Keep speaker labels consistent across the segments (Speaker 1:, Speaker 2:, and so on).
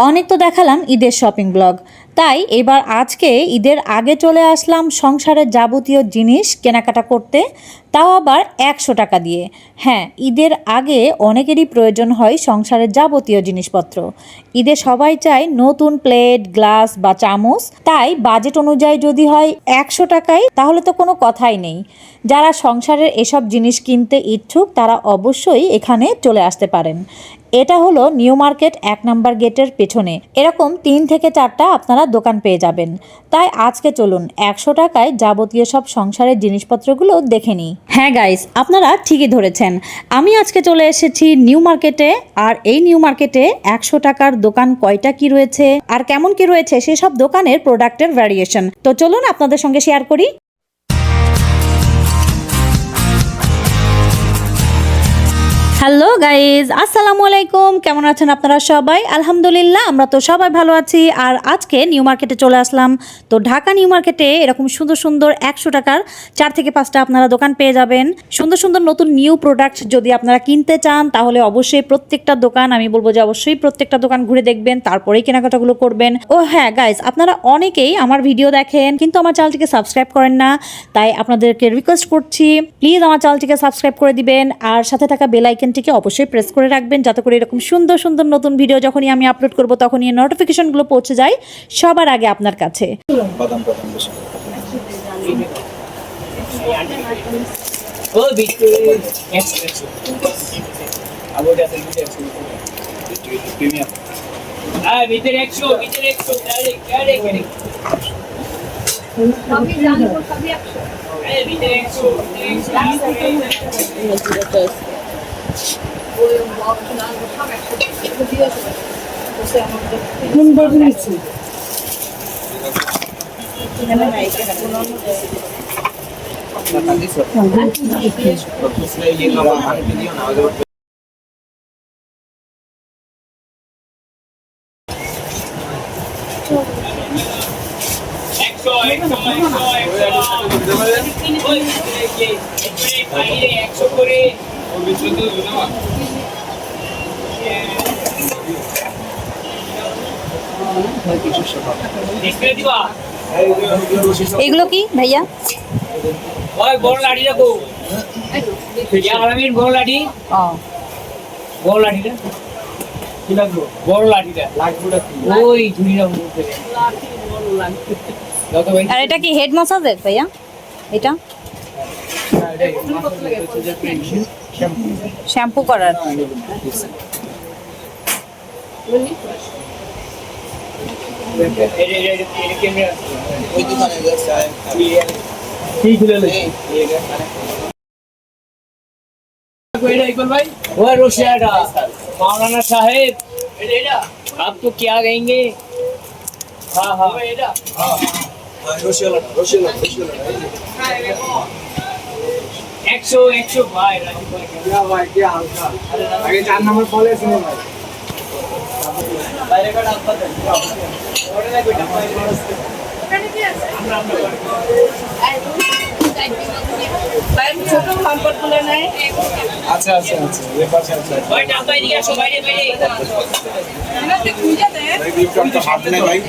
Speaker 1: অনেক তো দেখালাম ঈদের শপিং ব্লগ, তাই এবার আজকে ঈদের আগে চলে আসলাম সংসারের যাবতীয় জিনিস কেনাকাটা করতে, তাও আবার 100 টাকা দিয়ে। হ্যাঁ, ঈদের আগে অনেকেরই প্রয়োজন হয় সংসারের যাবতীয় জিনিসপত্র। ঈদে সবাই চায় নতুন প্লেট, গ্লাস বা চামচ, তাই বাজেট অনুযায়ী যদি হয় 100 টাকায় তাহলে তো কোনো কথাই নেই। যারা সংসারের এসব জিনিস কিনতে ইচ্ছুক তারা অবশ্যই এখানে চলে আসতে পারেন। এটা হলো নিউ মার্কেট 1 নম্বর গেটের পেছনে। এরকম 3 থেকে 4টা আপনারা দোকান পেয়ে যাবেন। তাই আজকে চলুন 100 টাকায় যাবতীয় সব সংসারের জিনিসপত্রগুলো দেখে নিই। হ্যাঁ গাইস, আপনারা ঠিকই ধরেছেন, আমি আজকে চলে এসেছি নিউ মার্কেটে। আর এই নিউ মার্কেটে 100 টাকার দোকান কয়টা কি রয়েছে আর কেমন কি রয়েছে সেসব দোকানের প্রোডাক্টের ভ্যারিয়েশন তো চলুন আপনাদের সঙ্গে শেয়ার করি। হ্যালো গাইজ, আসসালামু আলাইকুম। কেমন আছেন আপনারা সবাই? আলহামদুলিল্লাহ, আমরা তো সবাই ভালো আছি। আর আজকে নিউ মার্কেটে চলে আসলাম। তো ঢাকা নিউ মার্কেটে এরকম সুন্দর সুন্দর 100 টাকার 4 থেকে 5টা আপনারা দোকান পেয়ে যাবেন। সুন্দর সুন্দর নতুন নিউ প্রোডাক্ট যদি আপনারা কিনতে চান তাহলে অবশ্যই প্রত্যেকটা দোকান, আমি বলবো যে অবশ্যই প্রত্যেকটা দোকান ঘুরে দেখবেন, তারপরেই কেনাকাটাগুলো করবেন। ও হ্যাঁ গাইজ, আপনারা অনেকেই আমার ভিডিও দেখেন কিন্তু আমার চ্যানেলটিকে সাবস্ক্রাইব করেন না, তাই আপনাদেরকে রিকোয়েস্ট করছি প্লিজ আমার চ্যানেলটিকে সাবস্ক্রাইব করে দিবেন আর সাথে থাকা বেল আইকনটিকে অবশ্যই প্রেস করে রাখবেন, যাতে করে এরকম সুন্দর সুন্দর নতুন ভিডিও যখনই আমি আপলোড করব তখনই এই নোটিফিকেশনগুলো পৌঁছে যায় সবার আগে আপনার কাছে। এগুলো কি ভাইয়া?
Speaker 2: বড় লাঠি রাখো, বড় লাঠি, বড় লাঠিটা কি লাগবে? বড় লাঠিটা লাগবে, ওই ঝুড়িটা
Speaker 1: আর এটা কি হেড মাসাজের ভাইয়া? এটা শ্যাম্পু করার।
Speaker 2: मौलाना साहेब आप तो क्या कहेंगे? हाँ हाँ একশো ভাই,
Speaker 3: क्या हल्का आगे 4 नंबर कॉलेज है भाई বাইরে কাটা আসতে ওরে না কইটা ওখানে কি আছে আমরা ভাই ছোট সম্পদ বলে নাই। আচ্ছা আচ্ছা আচ্ছা এই পাশে আছে ভাই, টাকা এদিকে আসো, বাইরে বাইরে এনাতে খুঁজে দে ভাই, বিক্রম তো হাত নেই ভাই।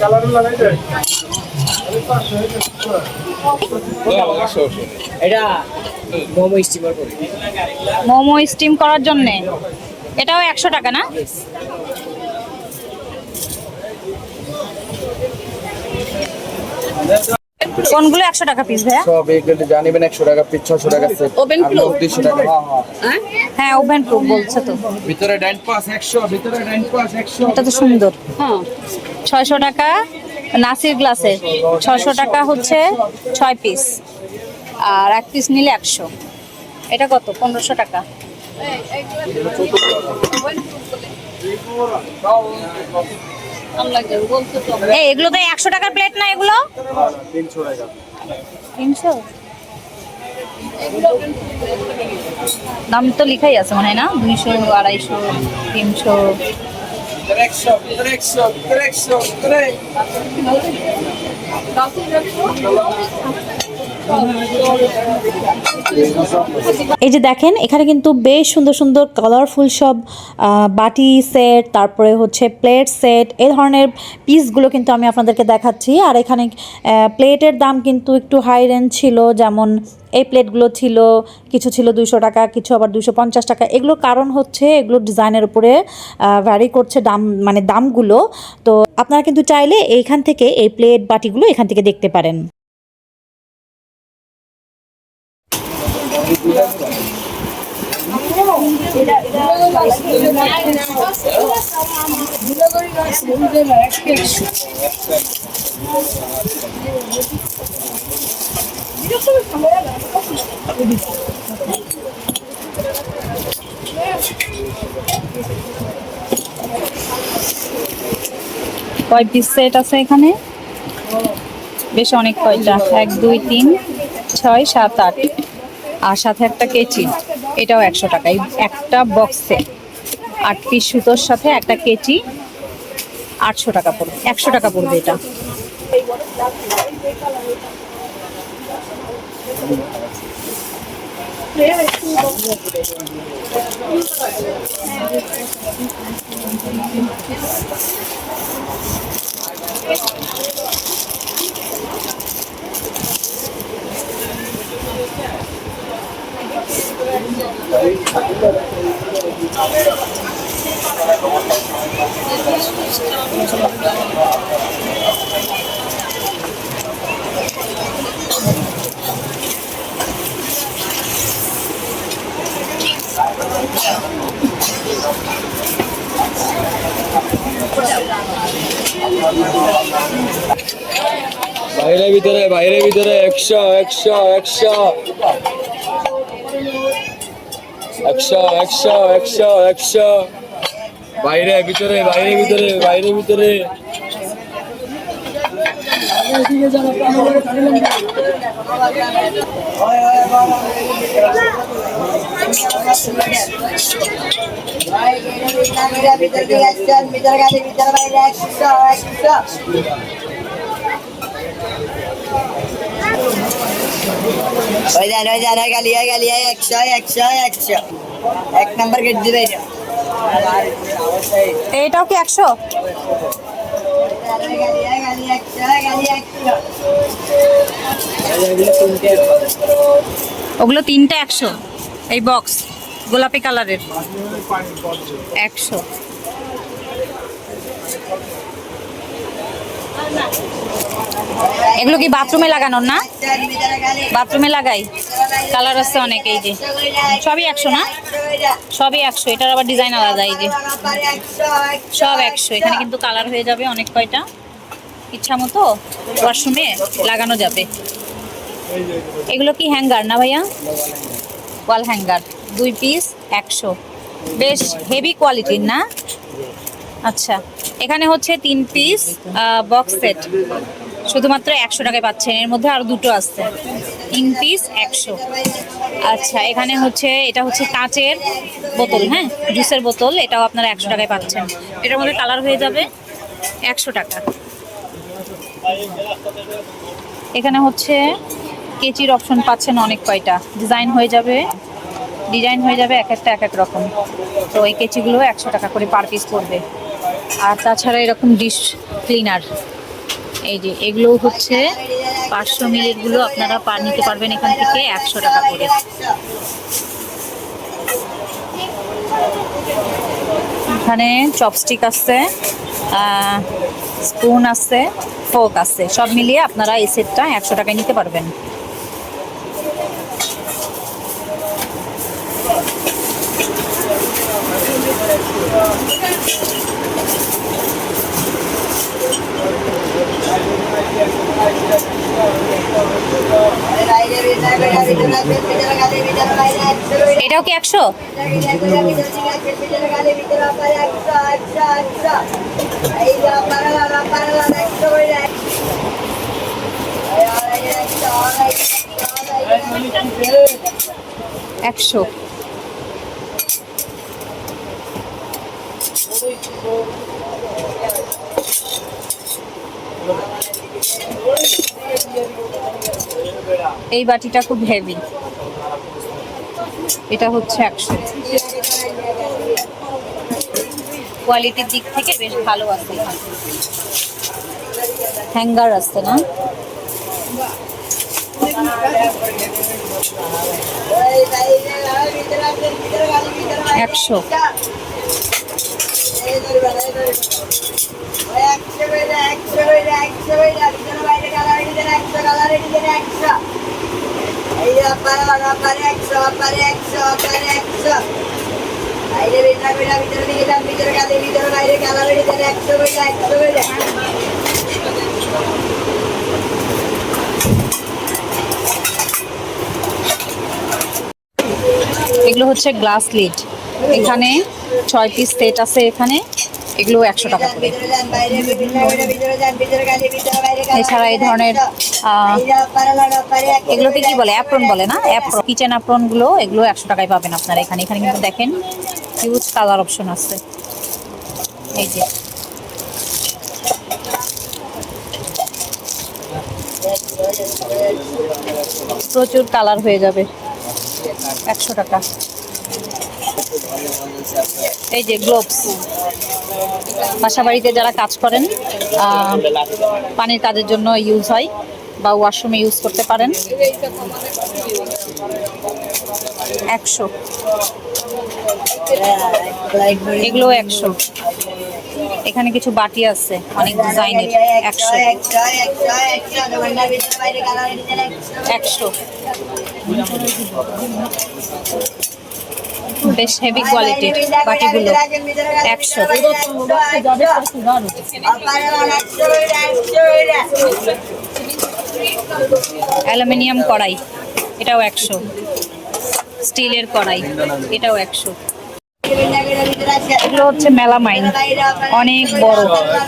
Speaker 3: কালারগুলো নাই যায়
Speaker 2: এটা মোমো স্টিমার করে,
Speaker 1: মোমো স্টিম করার জন্য এটাও 100 টাকা না? কোনগুলো 100 টাকা পিস ভাইয়া?
Speaker 3: সব এগুলো জানিবেন 100 টাকা পিস, 600 টাকা সেট,
Speaker 1: ওভেন প্রুফ
Speaker 3: 200 টাকা।
Speaker 1: হ্যাঁ ওভেন প্রুফ বলছে তো।
Speaker 3: ভিতরে ডাইন পাস 100, ভিতরে ডাইন পাস 100।
Speaker 1: এটা তো সুন্দর। হ্যাঁ 600 টাকা নাসির গ্লাসে, 600 টাকা হচ্ছে 6 পিস, আর 1 পিস নিলে 100। এটা কত? 1500 টাকা। এই এগুলো তো 100 টাকার প্লেট না এগুলো? 300 দাম তো লেখাই আছে মনে হয় না? 200, 250, 300। এই যে দেখেন এখানে কিন্তু বেশ সুন্দর সুন্দর কালারফুল সব বাটি সেট, তারপরে হচ্ছে প্লেট সেট, এই ধরনের পিসগুলো কিন্তু আমি আপনাদেরকে দেখাচ্ছি। আর এখানে প্লেটের দাম কিন্তু একটু হাই রেঞ্জ ছিল, যেমন এই প্লেটগুলো ছিল, কিছু ছিল 200 টাকা, কিছু আবার 250 টাকা। এগুলোর কারণ হচ্ছে এগুলো ডিজাইনের উপরে ভ্যারি করছে দাম, মানে দামগুলো। তো আপনারা কিন্তু চাইলে এইখান থেকে এই প্লেট বাটিগুলো এখান থেকে দেখতে পারেন। কয় পিস সেট আছে এখানে? বেশ অনেক কয়টা, 1 2 3 6 7 8, আর সাথে একটা কেচি, এটাও 100 টাকা। একটা বক্সে 8 পিস সুতোর সাথে একটা কেচি 800 টাকা পড়বে, 100 টাকা পড়বে এটা।
Speaker 2: বাইরে ভিতরে 100 100 100 100 100 100 100 বাইরে ভিতরে
Speaker 3: এক নাম্বার গেট দিবে এটা।
Speaker 1: এটাও কি 100? ওগুলো তিনটা 100। এই বক্স গোলাপি কালারের 100। এগুলো কি বাথরুমে লাগানোর না? বাথরুমে লাগাই, কালার আছে অনেক। এই যে সবই 100 না? সবই 100। এটার আবার ডিজাইন আলাদা। এই যে সব 100। এখানে কিন্তু কালার হয়ে যাবে অনেক কয়টা, ইচ্ছা মতো ওয়াশরুমে লাগানো যাবে। এগুলো কি হ্যাঙ্গার না ভাইয়া? ওয়াল হ্যাঙ্গার, 2 পিস 100। বেশ হেভি কোয়ালিটির না? আচ্ছা, এখানে হচ্ছে 3 পিস বক্স সেট শুধুমাত্র 100 টাকায় পাচ্ছেন। এর মধ্যে আরো দুটো আছে, 3 পিস 100। আচ্ছা, এখানে হচ্ছে এটা হচ্ছে কাঁচের বোতল, হ্যাঁ, জুসের বোতল, এটাও আপনারা 100 টাকায় পাচ্ছেন। এটার মধ্যে কালার হয়ে যাবে 100 টাকা। এখানে হচ্ছে কেচির অপশন পাচ্ছেন অনেক কয়টা, ডিজাইন হয়ে যাবে এক একটা এক এক রকম। তো এই কেচিগুলো 100 টাকা করে পার পিস পড়বে। আর তাছাড়া এরকম ডিশ ক্লিনার, এই যে এগুলো হচ্ছে 500 মিলিগুলো আপনারা নিতে পারবেন এখান থেকে 100 টাকা করে। এখানে চপস্টিক আছে, স্পুন আছে, ফোক আছে, সব মিলিয়ে আপনারা এই সেটটা 100 টাকায় নিতে পারবেন। এটাও কি 100? একশো। এই বাটিটা খুব হেভি, এটা হচ্ছে 100। কোয়ালিটির দিক থেকে বেশ ভালো আছে, হ্যাঙ্গার আছে না? একশো। এগুলো হচ্ছে গ্লাস লিড, এখানে 6 পিস সেট আছে, এখানে এগুলো 100 টাকা করে। এছাড়া এই ধরনের এগুলোকে কি বলে, অ্যাপ্রন বলে না, অ্যাপ্রন, কিচেন অ্যাপ্রনগুলো, এগুলো 100 টাকায় পাবেন আপনারা এখানে। এখানে কিন্তু দেখেন হিউজ কালার অপশন আছে, এই যে প্রচুর কালার হয়ে যাবে, 100 টাকা। এই যে গ্লোভস, বাসা বাড়িতে যারা কাজ করেন, পানির কাজের জন্য ইউজ হয় বা ওয়াশরুমে ইউজ করতে পারেন, 100। এগুলো 100। এখানে কিছু বাটি আছে অনেক ডিজাইনের, 100। 100 বেশ হেভি কোয়ালিটির বাটিগুলো, 100। অ্যালুমিনিয়াম কড়াই, এটাও 100। স্টিলের কড়াই, এটাও 100। এগুলো হচ্ছে মেলামাইন, অনেক বড়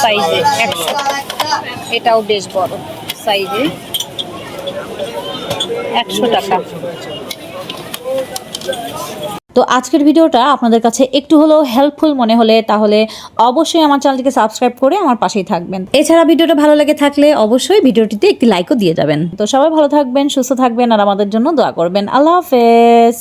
Speaker 1: সাইজে, 100। এটাও বেশ বড় সাইজে, 100 টাকা। তো আজকের ভিডিওটা আপনাদের কাছে একটু হলেও হেল্পফুল মনে হলে তাহলে অবশ্যই আমার চ্যানেলটিকে সাবস্ক্রাইব করে আমার পাশেই থাকবেন। এছাড়া ভিডিওটা ভালো লেগে থাকলে অবশ্যই ভিডিওটিতে একটি লাইকও দিয়ে যাবেন। তো সবাই ভালো থাকবেন, সুস্থ থাকবেন আর আমাদের জন্য দোয়া করবেন। আল্লাহ হাফেজ।